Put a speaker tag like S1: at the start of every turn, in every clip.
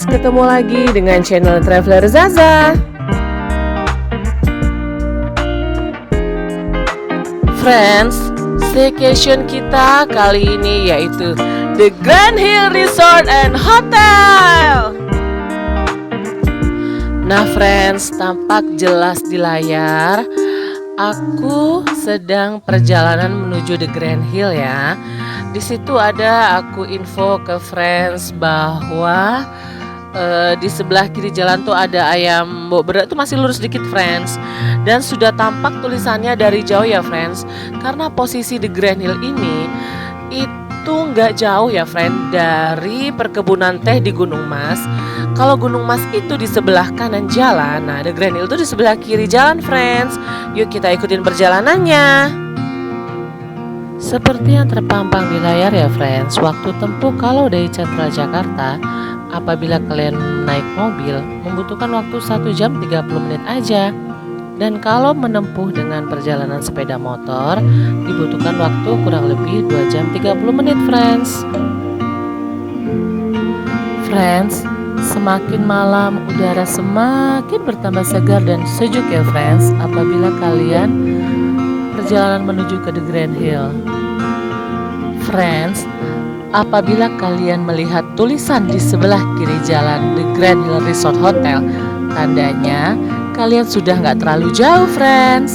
S1: ketemu lagi dengan channel Traveler Zaza. Friends, staycation kita kali ini yaitu The Grand Hill Resort and Hotel. Nah friends, tampak jelas di layar aku sedang perjalanan menuju The Grand Hill ya. Di situ ada aku info ke friends bahwa di sebelah kiri jalan tuh ada ayam berak tuh masih lurus dikit friends, dan sudah tampak tulisannya dari jauh ya friends, karena posisi The Grand Hill ini itu nggak jauh ya friend dari perkebunan teh di Gunung Mas. Kalau Gunung Mas itu di sebelah kanan jalan, nah The Grand Hill itu di sebelah kiri jalan friends. Yuk kita ikutin perjalanannya. Seperti yang terpampang di layar ya friends, waktu tempuh kalau dari Central Jakarta apabila kalian naik mobil membutuhkan waktu 1 jam 30 menit aja. Dan kalau menempuh dengan perjalanan sepeda motor dibutuhkan waktu kurang lebih 2 jam 30 menit friends. Friends, semakin malam udara semakin bertambah segar dan sejuk ya friends apabila kalian perjalanan menuju ke The Grand Hill. Friends, apabila kalian melihat tulisan di sebelah kiri jalan The Grand Hill Resort Hotel, tandanya kalian sudah nggak terlalu jauh friends.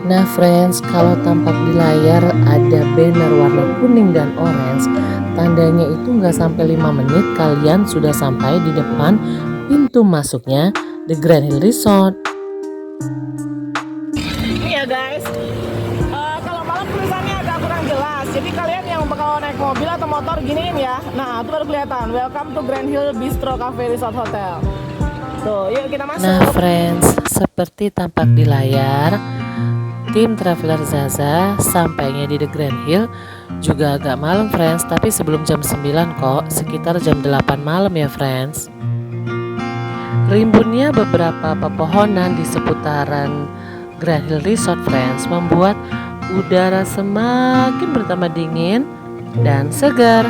S1: Nah friends, kalau tampak di layar ada banner warna kuning dan orange, tandanya itu nggak sampai 5 menit kalian sudah sampai di depan pintu masuknya The Grand Hill Resort.
S2: Ini ya guys, kalau malam tulisannya agak kurang jelas, jadi kalian yang bakal naik mobil atau motor giniin ya. Nah itu baru kelihatan, welcome to Grand Hill Bistro Cafe Resort Hotel. Tuh, yuk kita masuk.
S1: Nah friends, seperti tampak di layar, tim Traveler Zaza sampainya di The Grand Hill juga agak malam friends, tapi sebelum jam 9 kok, sekitar jam 8 malam ya friends. Rimbunnya beberapa pepohonan di seputaran Grand Hill Resort friends membuat udara semakin bertambah dingin dan segar.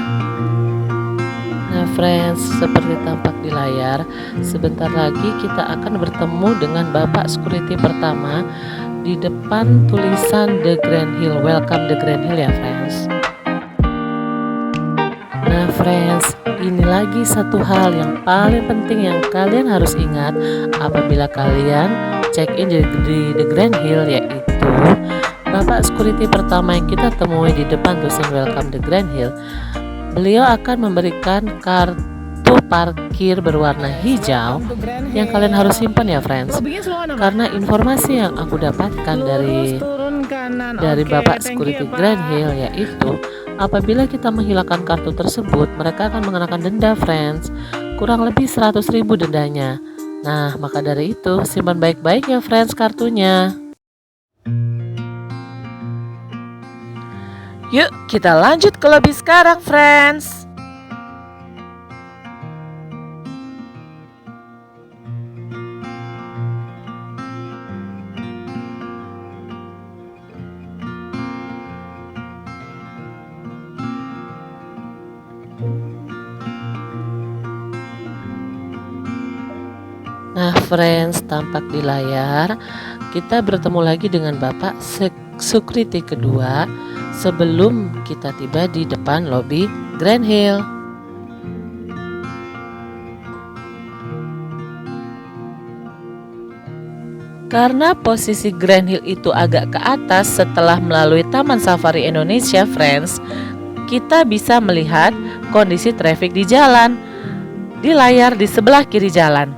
S1: Nah friends, seperti tampak di layar, sebentar lagi kita akan bertemu dengan Bapak Security pertama di depan tulisan The Grand Hill, welcome The Grand Hill ya friends. Nah friends, ini lagi satu hal yang paling penting yang kalian harus ingat apabila kalian check in di The Grand Hill, yaitu Bapak Security pertama yang kita temui di depan tulisan welcome The Grand Hill. Beliau akan memberikan kartu parkir berwarna hijau yang kalian harus simpan ya friends, karena informasi yang aku dapatkan dari Bapak Security Grand Hill yaitu apabila kita menghilangkan kartu tersebut mereka akan mengenakan denda friends, kurang lebih 100.000 dendanya. Nah maka dari itu simpan baik-baik ya friends kartunya. Yuk kita lanjut ke lobby sekarang friends. Nah friends, tampak di layar kita bertemu lagi dengan Bapak Security kedua sebelum kita tiba di depan lobi Grand Hill. Karena posisi Grand Hill itu agak ke atas setelah melalui Taman Safari Indonesia friends, kita bisa melihat kondisi traffic di jalan di layar di sebelah kiri jalan.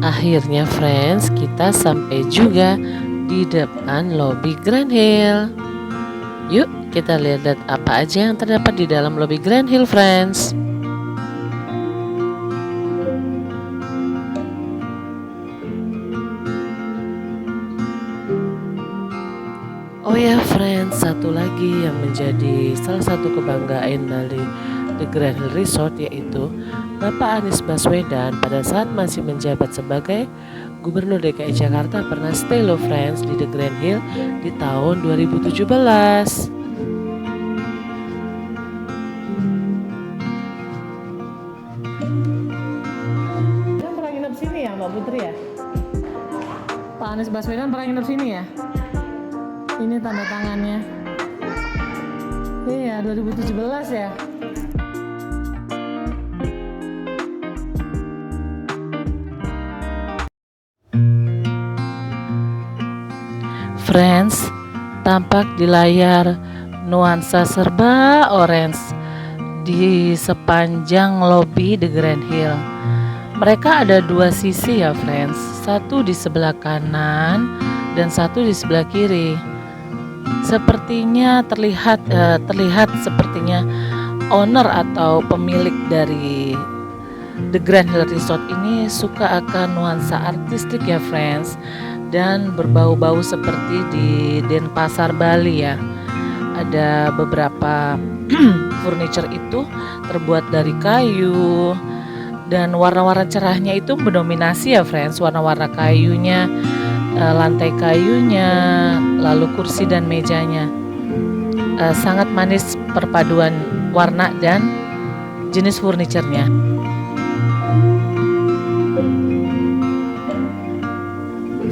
S1: Akhirnya friends, kita sampai juga di depan lobi Grand Hill. Yuk kita lihat apa aja yang terdapat di dalam lobi Grand Hill friends. Oh ya friends, satu lagi yang menjadi salah satu kebanggaan dari The Grand Hill Resort yaitu Bapak Anies Baswedan pada saat masih menjabat sebagai Gubernur DKI Jakarta pernah stay low friends di The Grand Hill di tahun 2017. Mbak Putri ya? Pak Anies Baswedan pernah nginep sini ya? Ini tanda tangannya. Iya, 2017 ya. Friends, tampak di layar nuansa serba orange di sepanjang lobi The Grand Hill. Mereka ada dua sisi ya friends, satu di sebelah kanan dan satu di sebelah kiri. Sepertinya terlihat sepertinya owner atau pemilik dari The Grand Hill Resort ini suka akan nuansa artistik ya friends, dan berbau-bau seperti di Denpasar, Bali ya. Ada beberapa furniture itu terbuat dari kayu dan warna-warna cerahnya itu mendominasi ya friends, warna-warna kayunya, lantai kayunya, lalu kursi dan mejanya. Sangat manis perpaduan warna dan jenis furniturnya.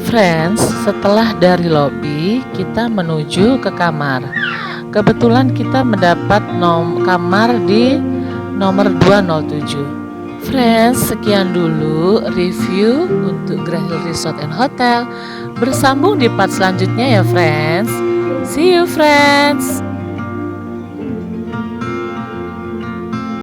S1: Friends, setelah dari lobi kita menuju ke kamar. Kebetulan kita mendapat kamar di nomor 207. Friends, sekian dulu review untuk Grand Hill Resort and Hotel. Bersambung di part selanjutnya ya friends. See you friends.